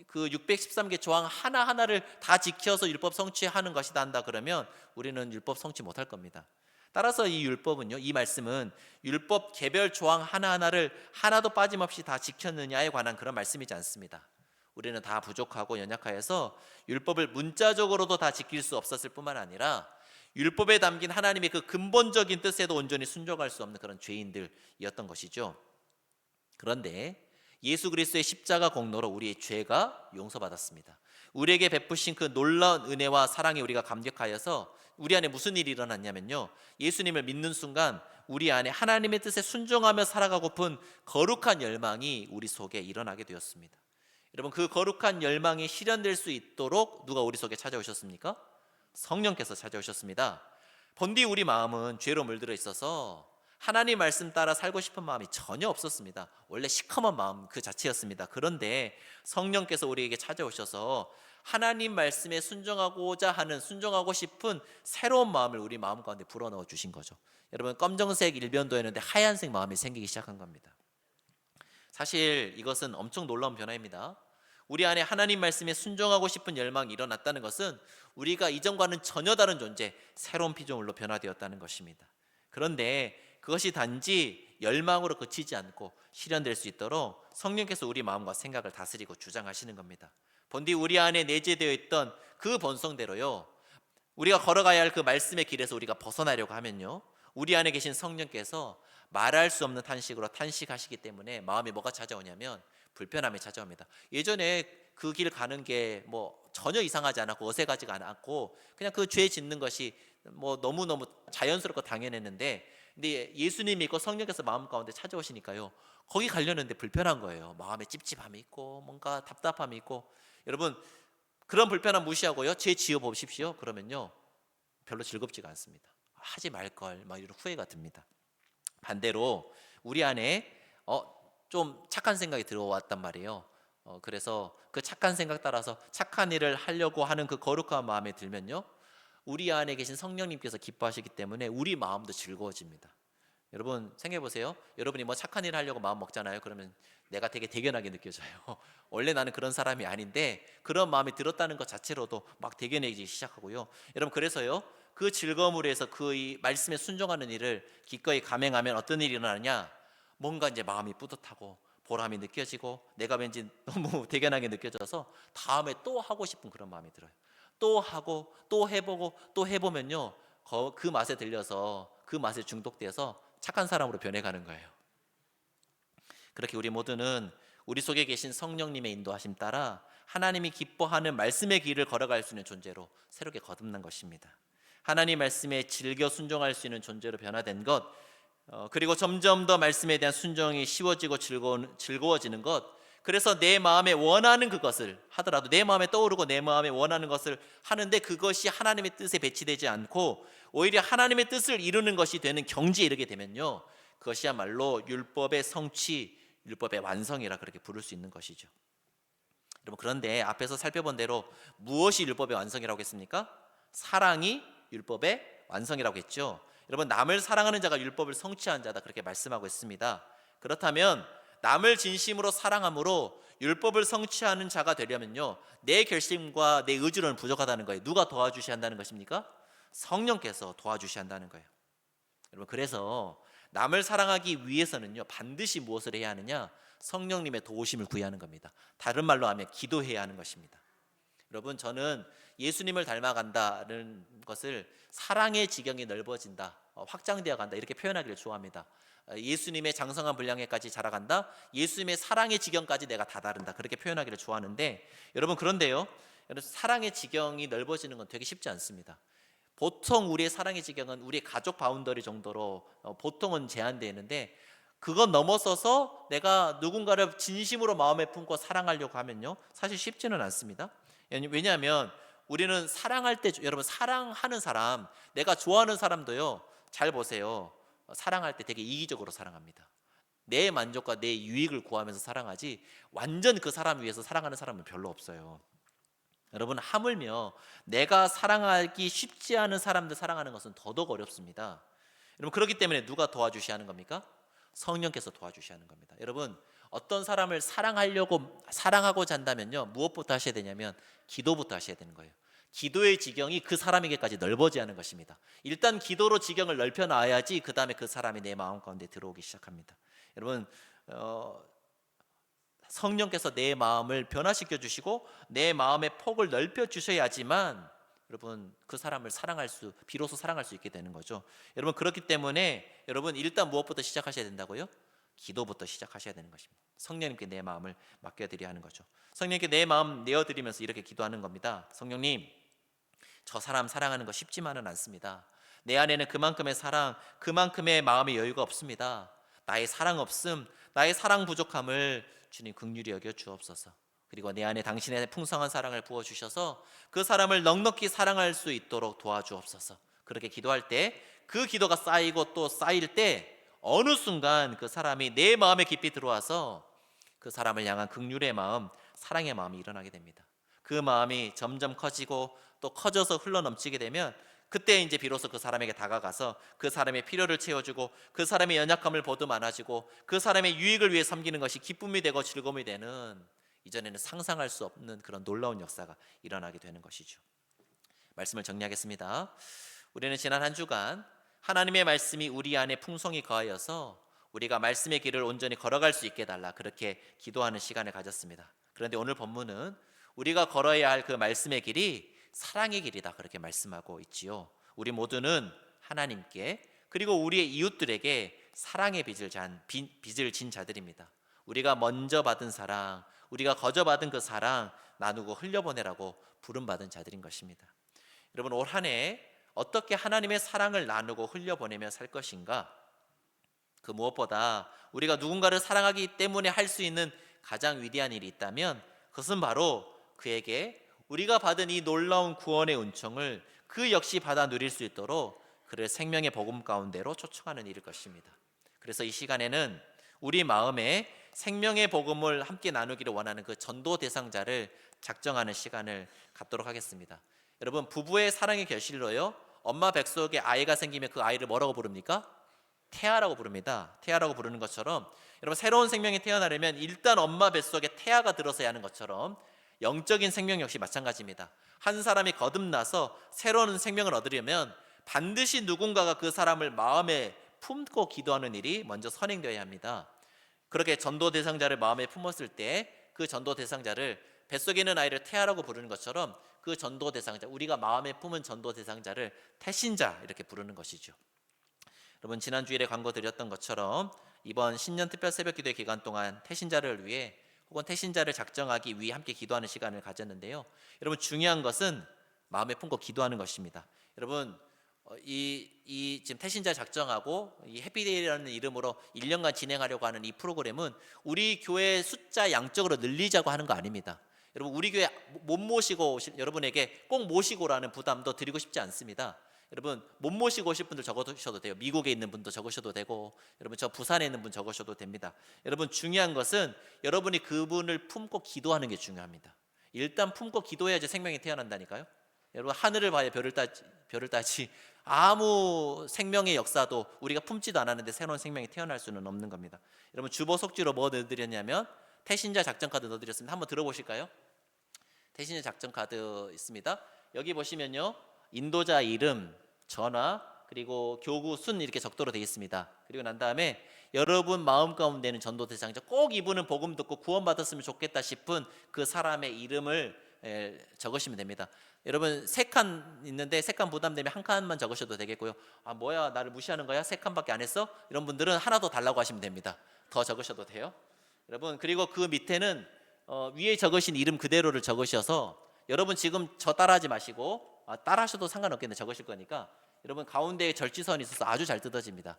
S1: 그 613개 조항 하나하나를 다 지켜서 율법 성취하는 것이다 한다 그러면 우리는 율법 성취 못할 겁니다. 따라서 이 율법은요, 이 말씀은 율법 개별 조항 하나하나를 하나도 빠짐없이 다 지켰느냐에 관한 그런 말씀이지 않습니다. 우리는 다 부족하고 연약하여서 율법을 문자적으로도 다 지킬 수 없었을 뿐만 아니라 율법에 담긴 하나님의 그 근본적인 뜻에도 온전히 순종할 수 없는 그런 죄인들이었던 것이죠. 그런데 예수 그리스도의 십자가 공로로 우리의 죄가 용서받았습니다. 우리에게 베푸신 그 놀라운 은혜와 사랑에 우리가 감격하여서 우리 안에 무슨 일이 일어났냐면요, 예수님을 믿는 순간 우리 안에 하나님의 뜻에 순종하며 살아가고픈 거룩한 열망이 우리 속에 일어나게 되었습니다. 여러분 그 거룩한 열망이 실현될 수 있도록 누가 우리 속에 찾아오셨습니까? 성령께서 찾아오셨습니다. 본디 우리 마음은 죄로 물들어 있어서 하나님 말씀 따라 살고 싶은 마음이 전혀 없었습니다. 원래 시커먼 마음 그 자체였습니다. 그런데 성령께서 우리에게 찾아오셔서 하나님 말씀에 순종하고자 하는, 순종하고 싶은 새로운 마음을 우리 마음 가운데 불어넣어 주신 거죠. 여러분 검정색 일변도였는데 하얀색 마음이 생기기 시작한 겁니다. 사실 이것은 엄청 놀라운 변화입니다. 우리 안에 하나님 말씀에 순종하고 싶은 열망이 일어났다는 것은 우리가 이전과는 전혀 다른 존재, 새로운 피조물로 변화되었다는 것입니다. 그런데 그것이 단지 열망으로 그치지 않고 실현될 수 있도록 성령께서 우리 마음과 생각을 다스리고 주장하시는 겁니다. 본디 우리 안에 내재되어 있던 그 본성대로요, 우리가 걸어가야 할 그 말씀의 길에서 우리가 벗어나려고 하면요, 우리 안에 계신 성령께서 말할 수 없는 탄식으로 탄식하시기 때문에 마음에 뭐가 찾아오냐면 불편함이 찾아옵니다. 예전에 그 길 가는 게 뭐 전혀 이상하지 않았고 어색하지가 않았고 그냥 그 죄 짓는 것이 뭐 너무너무 자연스럽고 당연했는데, 근데 예수님 믿고 성령께서 마음 가운데 찾아오시니까요, 거기 가려는데 불편한 거예요. 마음에 찝찝함이 있고 뭔가 답답함이 있고. 여러분 그런 불편함 무시하고요, 죄 지어 보십시오. 그러면요 별로 즐겁지가 않습니다. 하지 말걸 막 이런 후회가 듭니다. 반대로 우리 안에 좀 착한 생각이 들어왔단 말이에요. 그래서 그 착한 생각 따라서 착한 일을 하려고 하는 그 거룩한 마음에 들면요, 우리 안에 계신 성령님께서 기뻐하시기 때문에 우리 마음도 즐거워집니다. 여러분 생각해 보세요. 여러분이 뭐 착한 일을 하려고 마음 먹잖아요. 그러면 내가 되게 대견하게 느껴져요. 원래 나는 그런 사람이 아닌데 그런 마음이 들었다는 것 자체로도 막 대견해지기 시작하고요. 여러분 그래서요, 그 즐거움으로 해서 그 이 말씀에 순종하는 일을 기꺼이 감행하면 어떤 일이 일어나느냐, 뭔가 이제 마음이 뿌듯하고 보람이 느껴지고 내가 왠지 너무 대견하게 느껴져서 다음에 또 하고 싶은 그런 마음이 들어요. 또 하고 또 해보고 또 해보면요, 그 맛에 들려서 그 맛에 중독돼서 착한 사람으로 변해가는 거예요. 그렇게 우리 모두는 우리 속에 계신 성령님의 인도하심 따라 하나님이 기뻐하는 말씀의 길을 걸어갈 수 있는 존재로 새롭게 거듭난 것입니다. 하나님 말씀에 즐겨 순종할 수 있는 존재로 변화된 것, 그리고 점점 더 말씀에 대한 순종이 쉬워지고 즐거워지는 것, 그래서 내 마음에 원하는 그것을 하더라도 내 마음에 떠오르고 내 마음에 원하는 것을 하는데 그것이 하나님의 뜻에 배치되지 않고 오히려 하나님의 뜻을 이루는 것이 되는 경지에 이르게 되면요, 그것이야말로 율법의 성취, 율법의 완성이라 그렇게 부를 수 있는 것이죠. 여러분 그런데 앞에서 살펴본 대로 무엇이 율법의 완성이라고 했습니까? 사랑이 율법의 완성이라고 했죠. 여러분 남을 사랑하는 자가 율법을 성취한 자다 그렇게 말씀하고 있습니다. 그렇다면 남을 진심으로 사랑함으로 율법을 성취하는 자가 되려면요, 내 결심과 내 의지로는 부족하다는 거예요. 누가 도와주셔야 한다는 것입니까? 성령께서 도와주셔야 한다는 거예요. 여러분, 그래서 남을 사랑하기 위해서는요, 반드시 무엇을 해야 하느냐? 성령님의 도우심을 구해야 하는 겁니다. 다른 말로 하면 기도해야 하는 것입니다. 여러분, 저는 예수님을 닮아간다는 것을 사랑의 지경이 넓어진다, 확장되어 간다, 이렇게 표현하기를 좋아합니다. 예수님의 장성한 분량에까지 자라간다, 예수님의 사랑의 지경까지 내가 다다른다, 그렇게 표현하기를 좋아하는데, 여러분, 그런데요, 여러분, 사랑의 지경이 넓어지는 건 되게 쉽지 않습니다. 보통 우리의 사랑의 지경은 우리의 가족 바운더리 정도로 보통은 제한되어 있는데, 그건 넘어서서 내가 누군가를 진심으로 마음에 품고 사랑하려고 하면요, 사실 쉽지는 않습니다. 왜냐하면 우리는 사랑할 때, 여러분, 사랑하는 사람, 내가 좋아하는 사람도요, 잘 보세요, 사랑할 때 되게 이기적으로 사랑합니다. 내 만족과 내 유익을 구하면서 사랑하지, 완전 그 사람 위해서 사랑하는 사람은 별로 없어요. 여러분, 하물며 내가 사랑하기 쉽지 않은 사람들 사랑하는 것은 더더욱 어렵습니다. 여러분, 그렇기 때문에 누가 도와주셔야 하는 겁니까? 성령께서 도와주셔야 하는 겁니다. 여러분, 어떤 사람을 사랑하고자 한다면요, 무엇부터 하셔야 되냐면 기도부터 하셔야 되는 거예요. 기도의 지경이 그 사람에게까지 넓어져야 하는 것입니다. 일단 기도로 지경을 넓혀 놔야지 그 다음에 그 사람이 내 마음 가운데 들어오기 시작합니다. 여러분, 성령께서 내 마음을 변화시켜 주시고 내 마음의 폭을 넓혀 주셔야지만 여러분, 그 사람을 비로소 사랑할 수 있게 되는 거죠. 여러분, 그렇기 때문에 여러분, 일단 무엇부터 시작하셔야 된다고요? 기도부터 시작하셔야 되는 것입니다. 성령님께 내 마음을 맡겨드려야 하는 거죠. 성령님께 내 마음 내어드리면서 이렇게 기도하는 겁니다. 성령님, 저 사람 사랑하는 거 쉽지만은 않습니다. 내 안에는 그만큼의 사랑, 그만큼의 마음의 여유가 없습니다. 나의 사랑 없음, 나의 사랑 부족함을 주님 긍휼히 여겨 주옵소서. 그리고 내 안에 당신의 풍성한 사랑을 부어주셔서 그 사람을 넉넉히 사랑할 수 있도록 도와주옵소서. 그렇게 기도할 때, 그 기도가 쌓이고 또 쌓일 때 어느 순간 그 사람이 내 마음에 깊이 들어와서 그 사람을 향한 긍휼의 마음, 사랑의 마음이 일어나게 됩니다. 그 마음이 점점 커지고 또 커져서 흘러넘치게 되면 그때 이제 비로소 그 사람에게 다가가서 그 사람의 필요를 채워주고 그 사람의 연약함을 보듬어안아주고 그 사람의 유익을 위해 섬기는 것이 기쁨이 되고 즐거움이 되는, 이전에는 상상할 수 없는 그런 놀라운 역사가 일어나게 되는 것이죠. 말씀을 정리하겠습니다. 우리는 지난 한 주간 하나님의 말씀이 우리 안에 풍성히 거하여서 우리가 말씀의 길을 온전히 걸어갈 수 있게 해달라, 그렇게 기도하는 시간을 가졌습니다. 그런데 오늘 본문은 우리가 걸어야 할 그 말씀의 길이 사랑의 길이다, 그렇게 말씀하고 있지요. 우리 모두는 하나님께 그리고 우리의 이웃들에게 사랑의 빚을 진 자들입니다. 우리가 먼저 받은 사랑, 우리가 거저 받은 그 사랑 나누고 흘려보내라고 부름받은 자들인 것입니다. 여러분, 올 한 해 어떻게 하나님의 사랑을 나누고 흘려보내며 살 것인가? 그 무엇보다 우리가 누군가를 사랑하기 때문에 할 수 있는 가장 위대한 일이 있다면 그것은 바로 그에게 우리가 받은 이 놀라운 구원의 은총을 그 역시 받아 누릴 수 있도록 그를 생명의 복음 가운데로 초청하는 일일 것입니다. 그래서 이 시간에는 우리 마음에 생명의 복음을 함께 나누기를 원하는 그 전도 대상자를 작정하는 시간을 갖도록 하겠습니다. 여러분, 부부의 사랑의 결실로요, 엄마 뱃속에 아이가 생기면 그 아이를 뭐라고 부릅니까? 태아라고 부릅니다. 태아라고 부르는 것처럼 여러분, 새로운 생명이 태어나려면 일단 엄마 뱃속에 태아가 들어서야 하는 것처럼 영적인 생명 역시 마찬가지입니다. 한 사람이 거듭나서 새로운 생명을 얻으려면 반드시 누군가가 그 사람을 마음에 품고 기도하는 일이 먼저 선행되어야 합니다. 그렇게 전도 대상자를 마음에 품었을 때 그 전도 대상자를, 뱃속에 있는 아이를 태아라고 부르는 것처럼 그 전도 대상자, 우리가 마음에 품은 전도 대상자를 태신자, 이렇게 부르는 것이죠. 여러분, 지난 주일에 광고 드렸던 것처럼 이번 신년 특별 새벽 기도회 기간 동안 태신자를 위해 혹은 태신자를 작정하기 위해 함께 기도하는 시간을 가졌는데요. 여러분, 중요한 것은 마음에 품고 기도하는 것입니다. 여러분, 지금 태신자 작정하고 이 해피데이라는 이름으로 1년간 진행하려고 하는 이 프로그램은 우리 교회 숫자 양적으로 늘리자고 하는 거 아닙니다. 여러분, 우리 교회 못 모시고 오신 여러분에게 꼭 모시고 오라는 부담도 드리고 싶지 않습니다. 여러분, 못 모시고 오실 분들 적으셔도 돼요. 미국에 있는 분도 적으셔도 되고, 여러분, 저 부산에 있는 분 적으셔도 됩니다. 여러분, 중요한 것은 여러분이 그분을 품고 기도하는 게 중요합니다. 일단 품고 기도해야지 생명이 태어난다니까요. 여러분, 하늘을 봐야 별을 따지 아무 생명의 역사도 우리가 품지도 않았는데 새로운 생명이 태어날 수는 없는 겁니다. 여러분 주보 속지로 뭐 넣어드렸냐면 태신자 작전 카드 넣어드렸습니다. 한번 들어보실까요? 태신자 작전 카드 있습니다. 여기 보시면요, 인도자 이름, 전화, 그리고 교구 순 이렇게 적도로 되어 있습니다. 그리고 난 다음에 여러분 마음 가운데는 전도 대상자, 꼭 이분은 복음 듣고 구원받았으면 좋겠다 싶은 그 사람의 이름을 적으시면 됩니다. 여러분 3칸 있는데 3칸 부담되면 1칸만 적으셔도 되겠고요. 아 뭐야, 나를 무시하는 거야? 3칸밖에 안 했어? 이런 분들은 하나 더 달라고 하시면 됩니다. 더 적으셔도 돼요. 여러분 그리고 그 밑에는 위에 적으신 이름 그대로를 적으셔서, 여러분 지금 저 따라하지 마시고, 따라하셔도 상관없겠네, 적으실 거니까. 여러분 가운데에 절지선이 있어서 아주 잘 뜯어집니다.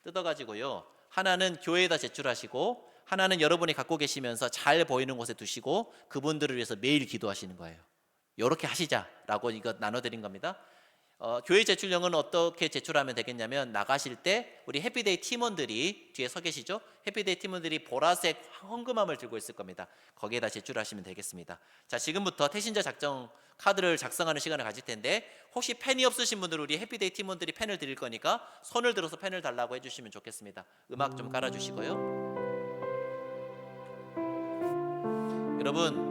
S1: 뜯어가지고요, 하나는 교회에다 제출하시고 하나는 여러분이 갖고 계시면서 잘 보이는 곳에 두시고 그분들을 위해서 매일 기도하시는 거예요. 이렇게 하시자라고 이거 나눠드린 겁니다. 교회 제출령은 어떻게 제출하면 되겠냐면, 나가실 때 우리 해피데이 팀원들이 뒤에 서 계시죠? 해피데이 팀원들이 보라색 헌금함을 들고 있을 겁니다. 거기에다 제출하시면 되겠습니다. 자, 지금부터 태신자 작전 카드를 작성하는 시간을 가질 텐데, 혹시 펜이 없으신 분들 우리 해피데이 팀원들이 펜을 드릴 거니까 손을 들어서 펜을 달라고 해주시면 좋겠습니다. 음악 좀 깔아주시고요. 여러분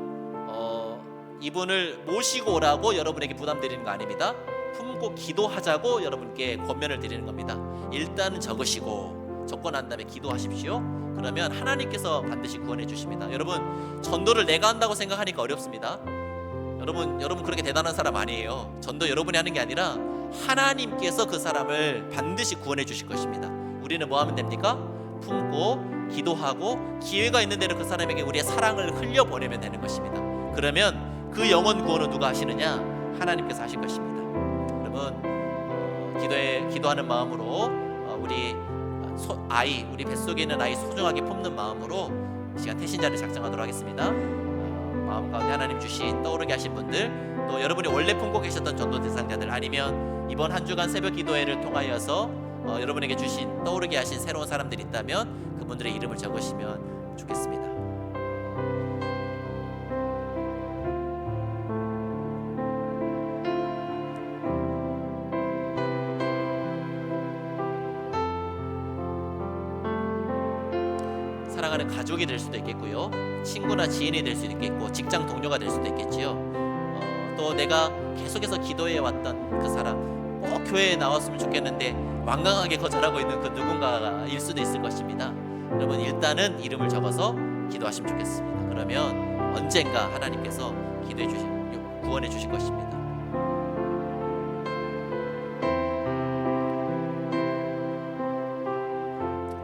S1: 이분을 모시고 오라고 여러분에게 부담드리는 거 아닙니다. 품고 기도하자고 여러분께 권면을 드리는 겁니다. 일단은 적으시고 적고 난 다음에 기도하십시오. 그러면 하나님께서 반드시 구원해 주십니다. 여러분 전도를 내가 한다고 생각하니까 어렵습니다. 여러분 그렇게 대단한 사람 아니에요. 전도 여러분이 하는 게 아니라 하나님께서 그 사람을 반드시 구원해 주실 것입니다. 우리는 뭐 하면 됩니까? 품고 기도하고 기회가 있는 대로 그 사람에게 우리의 사랑을 흘려보내면 되는 것입니다. 그러면 그 영혼 구원은 누가 하시느냐? 하나님께서 하실 것입니다. 여러분 기도하는 마음으로 우리 우리 뱃속에 있는 아이 소중하게 품는 마음으로 이 시간 태신자를 작정하도록 하겠습니다. 마음 가운데 하나님 주신 떠오르게 하신 분들, 또 여러분이 원래 품고 계셨던 전도 대상자들, 아니면 이번 한 주간 새벽 기도회를 통하여서 여러분에게 주신 떠오르게 하신 새로운 사람들이 있다면 그분들의 이름을 적으시면 좋겠습니다. 사랑하는 가족이 될 수도 있겠고요, 친구나 지인이 될 수도 있겠고, 직장 동료가 될 수도 있겠지요. 또 내가 계속해서 기도해 왔던 그 사람, 꼭 교회에 나왔으면 좋겠는데 완강하게 거절하고 있는 그 누군가일 수도 있을 것입니다. 여러분 일단은 이름을 적어서 기도하시면 좋겠습니다. 그러면 언젠가 하나님께서 구원해 주실 것입니다.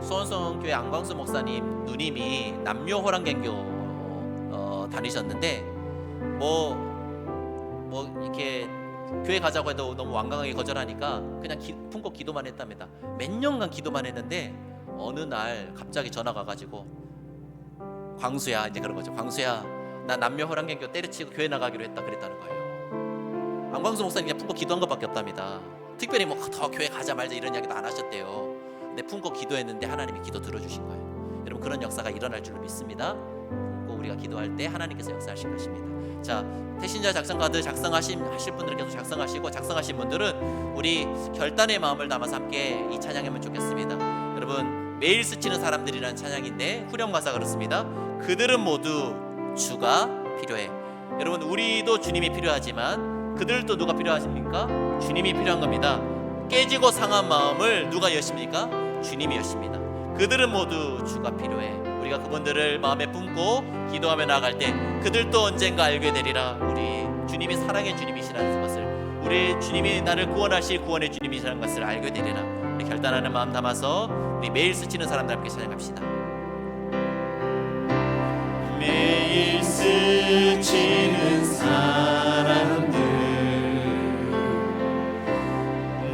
S1: 수원성교회 안광수 목사님 누님이 남녀호랑개교 다니셨는데 뭐 이렇게 교회 가자고 해도 너무 완강하게 거절하니까 그냥 품고 기도만 했답니다. 몇 년간 기도만 했는데 어느 날 갑자기 전화가 가지고, 광수야, 이제 그런 거죠. 광수야, 나 남녀호랑개교 때려치고 교회 나가기로 했다, 그랬다는 거예요. 안광수 목사님 그냥 품고 기도한 것밖에 없답니다. 특별히 뭐 더 교회 가자 말자 이런 이야기도 안 하셨대요. 근데 품고 기도했는데 하나님이 기도 들어주신 거예요. 여러분 그런 역사가 일어날 줄로 믿습니다. 품고 우리가 기도할 때 하나님께서 역사하실 것입니다. 자, 태신자 작성 카드 하실 분들은 계속 작성하시고, 작성하신 분들은 우리 결단의 마음을 담아서 함께 이 찬양하면 좋겠습니다. 여러분 매일 스치는 사람들이라는 찬양인데 후렴 가사가 그렇습니다. 그들은 모두 주가 필요해. 여러분 우리도 주님이 필요하지만 그들도 누가 필요하십니까? 주님이 필요한 겁니다. 깨지고 상한 마음을 누가 여십니까? 주님이 여십니다. 그들은 모두 주가 필요해. 우리가 그분들을 마음에 품고 기도하며 나아갈 때 그들도 언젠가 알게 되리라. 우리 주님이 사랑의 주님이시라는 것을, 우리 주님이 나를 구원하실 구원의 주님이시라는 것을 알게 되리라. 우리 결단하는 마음 담아서 우리 매일 스치는 사람들 함께 찬양합시다.
S2: 매일 스치는 사람들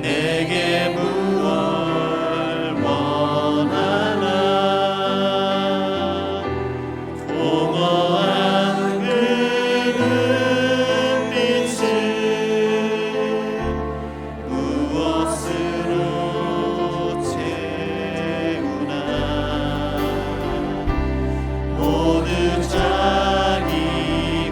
S2: 내게 무얼 원하나. 공허한 그 눈빛을 무엇으로 채우나. 모두 자기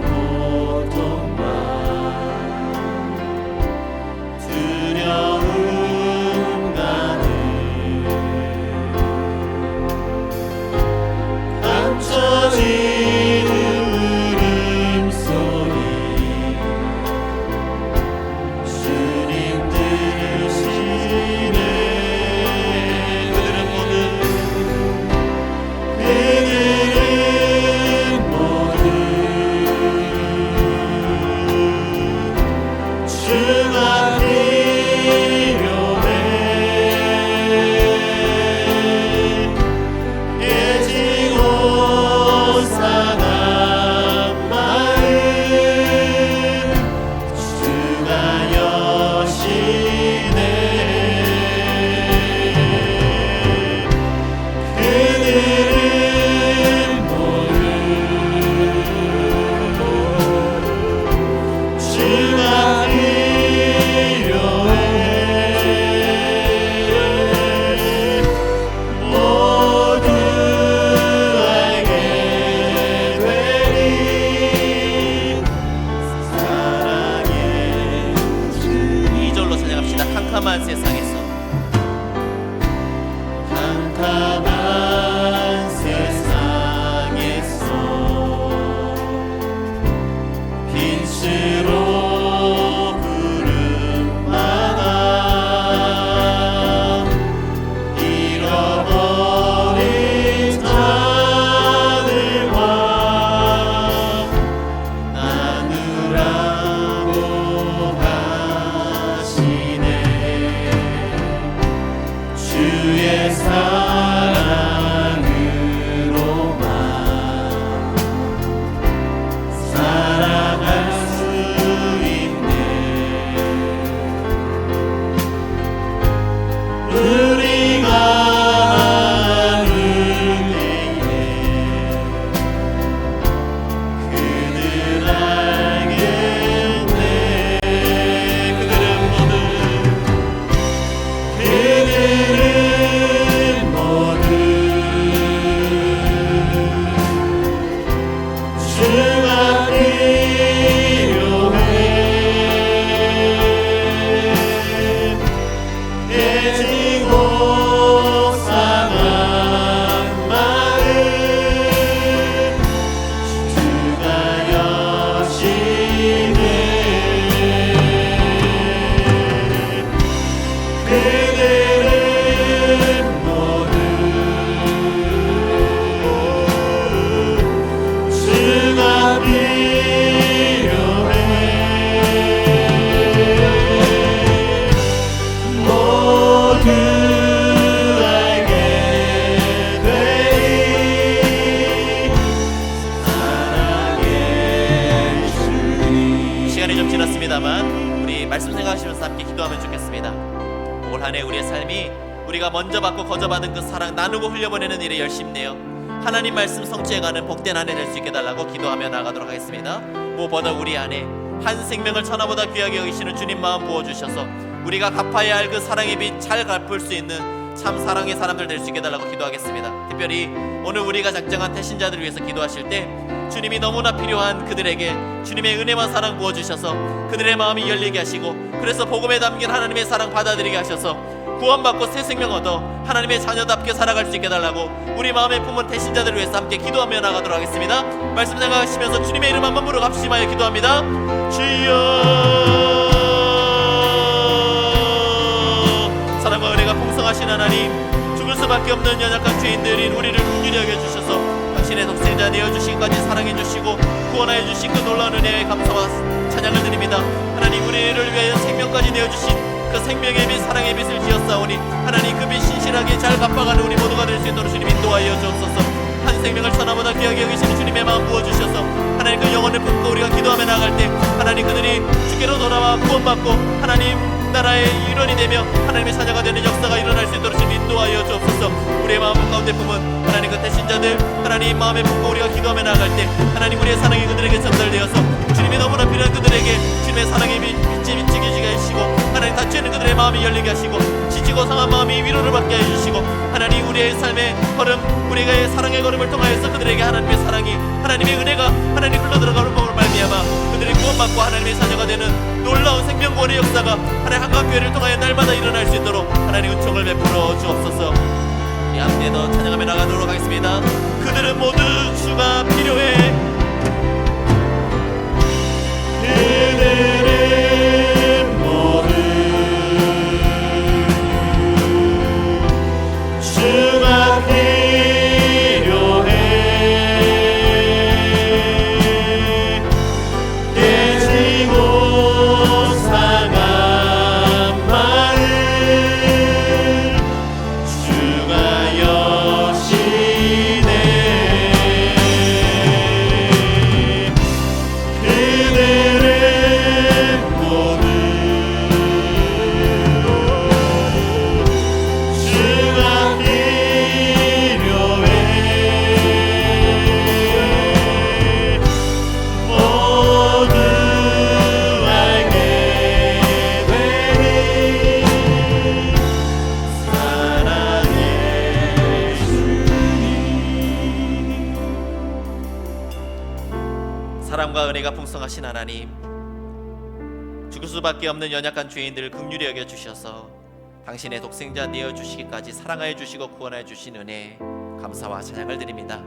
S2: 주가 필요해 모두 알게 되리 사랑의 주
S1: 2절로 찬양합시다. 캄캄한 세상에서
S2: 캄캄한 세상에서 빈스로 부름받아 잃어버린 자들과 나누라고 하시네 주의 사랑으로만 살아갈 수 있네 우리가 나눌 때에 그들 알겠네 그들은 모두 주가 필요해 깨지고 상한 마음 주가 여시네 그들은 모두 주가 필요해 모두 알게 되리 사랑의 주님
S1: 시간이 좀 지났습니다만 우리 말씀 생각하시면서 함께 기도하면 좋겠습니다. 올 한 해 우리의 삶이 우리가 먼저 받고 거저 받은 그 사랑 나누고 흘려보내는 일에 열심히 내어 하나님 말씀 성취해가는 복된 한 해 될 수 있게 달라고 기도하며 나가도록 하겠습니다. 무엇보다 우리 안에 한 생명을 천하보다 귀하게 여기시는 주님 마음 부어주셔서 우리가 갚아야 할 그 사랑의 빚 잘 갚을 수 있는 참 사랑의 사람들 될 수 있게 달라고 기도하겠습니다. 특별히 오늘 우리가 작정한 태신자들을 위해서 기도하실 때 주님이 너무나 필요한 그들에게 주님의 은혜와 사랑 부어주셔서 그들의 마음이 열리게 하시고 그래서 복음에 담긴 하나님의 사랑 받아들이게 하셔서 구원받고 새 생명 얻어 하나님의 자녀답게 살아갈 수 있게 달라고 우리 마음에 품은 태신자들을 위해서 함께 기도하며 나가도록 하겠습니다. 말씀 생각하시면서 주님의 이름 한번 부르고 합심하여 기도합니다. 주여 사랑과 은혜가 풍성하신 하나님 죽을 수밖에 없는 연약한 죄인들인 우리를 긍휼히 여겨주셔서 당신의 독생자 내어주시기까지 사랑해주시고 구원하여 주신 그 놀라운 은혜에 감사와 찬양을 드립니다. 하나님 우리를 위하여 생명까지 내어주신 그 생명의 빛 사랑의 빛을 지었사오니 하나님 그 빛 신실하게 잘 갚아가는 우리 모두가 될 수 있도록 주님 인도하여 주옵소서. 한 생명을 천하보다 귀하게 여기시는 주님의 마음 부어주셔서 하나님 그 영혼을 품고 우리가 기도하며 나갈 때 하나님 그들이 주께로 돌아와 구원받고 하나님 나라의 일원이 되며 하나님의 자녀가 되는 역사가 일어날 수 있도록 주님 인도하여 주옵소서. 우리의 마음 가운데 품은 하나님 그 대신자들 하나님 마음에 품고 우리가 기도하며 나갈 때 하나님 우리의 사랑이 그들에게 전달되어서 주님이 너무나 필요한 그들에게 주님의 사랑의 빛이 비치게 하시고 하나님 닫혀있는 그들의 마음이 열리게 하시고 지치고 상한 마음이 위로를 받게 해주시고 하나님 우리의 삶의 걸음 우리의 사랑의 걸음을 통하여서 그들에게 하나님의 사랑이 하나님의 은혜가 하나님 흘러들어가는 법을 말미암아 그들이 구원받고 하나님의 자녀가 되는 놀라운 생명구원의 역사가 하나님 한강교회를 통하여 날마다 일어날 수 있도록 하나님 은총을 베풀어 주옵소서. 우리 함께 더 찬양하며 나가도록 하겠습니다. 그들은 모두 주가 필요해
S2: 그들은 모두 주가 필요해 깨지고 상한 마음 주가 여시네
S1: 은혜가 풍성하신 하나님, 죽을 수밖에 없는 연약한 죄인들을 긍휼히 여겨 주셔서 당신의 독생자 내어 주시기까지 사랑하여 주시고 구원하여 주신 은혜 감사와 찬양을 드립니다.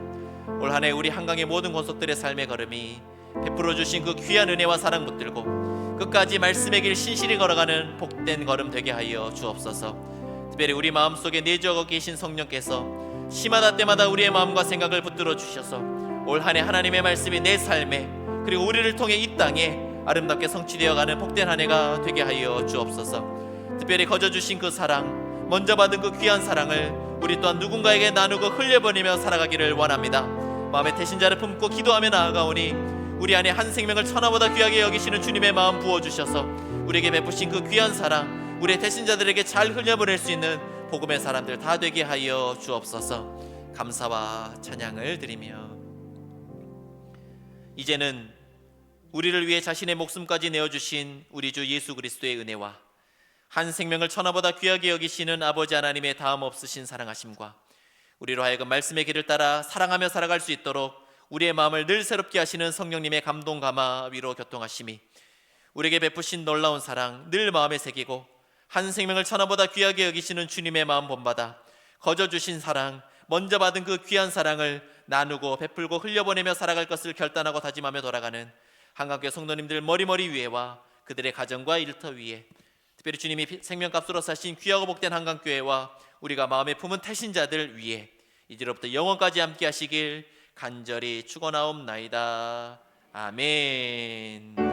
S1: 올 한 해 우리 한강의 모든 권속들의 삶의 걸음이 베풀어 주신 그 귀한 은혜와 사랑 붙들고 끝까지 말씀의 길 신실히 걸어가는 복된 걸음 되게 하여 주옵소서. 특별히 우리 마음속에 내주어 계신 성령께서 시마다 때마다 우리의 마음과 생각을 붙들어 주셔서 올 한 해 하나님의 말씀이 내 삶에 그리고 우리를 통해 이 땅에 아름답게 성취되어가는 복된 한 해가 되게 하여 주옵소서. 특별히 거저 주신 그 사랑, 먼저 받은 그 귀한 사랑을 우리 또한 누군가에게 나누고 흘려보내며 살아가기를 원합니다. 마음의 태신자를 품고 기도하며 나아가오니 우리 안에 한 생명을 천하보다 귀하게 여기시는 주님의 마음 부어주셔서 우리에게 베푸신 그 귀한 사랑 우리의 태신자들에게 잘 흘려보낼 수 있는 복음의 사람들 다 되게 하여 주옵소서. 감사와 찬양을 드리며 이제는 우리를 위해 자신의 목숨까지 내어주신 우리 주 예수 그리스도의 은혜와 한 생명을 천하보다 귀하게 여기시는 아버지 하나님의 다음 없으신 사랑하심과 우리로 하여금 말씀의 길을 따라 사랑하며 살아갈 수 있도록 우리의 마음을 늘 새롭게 하시는 성령님의 감동 감화 위로 교통하심이 우리에게 베푸신 놀라운 사랑 늘 마음에 새기고 한 생명을 천하보다 귀하게 여기시는 주님의 마음 본받아 거저 주신 사랑, 먼저 받은 그 귀한 사랑을 나누고 베풀고 흘려보내며 살아갈 것을 결단하고 다짐하며 돌아가는 한강교회 성도님들 머리머리 위에와 그들의 가정과 일터 위에 특별히 주님이 생명값으로 사신 귀하고 복된 한강교회와 우리가 마음에 품은 태신자들 위에 이제로부터 영원까지 함께 하시길 간절히 축원하옵나이다. 아멘.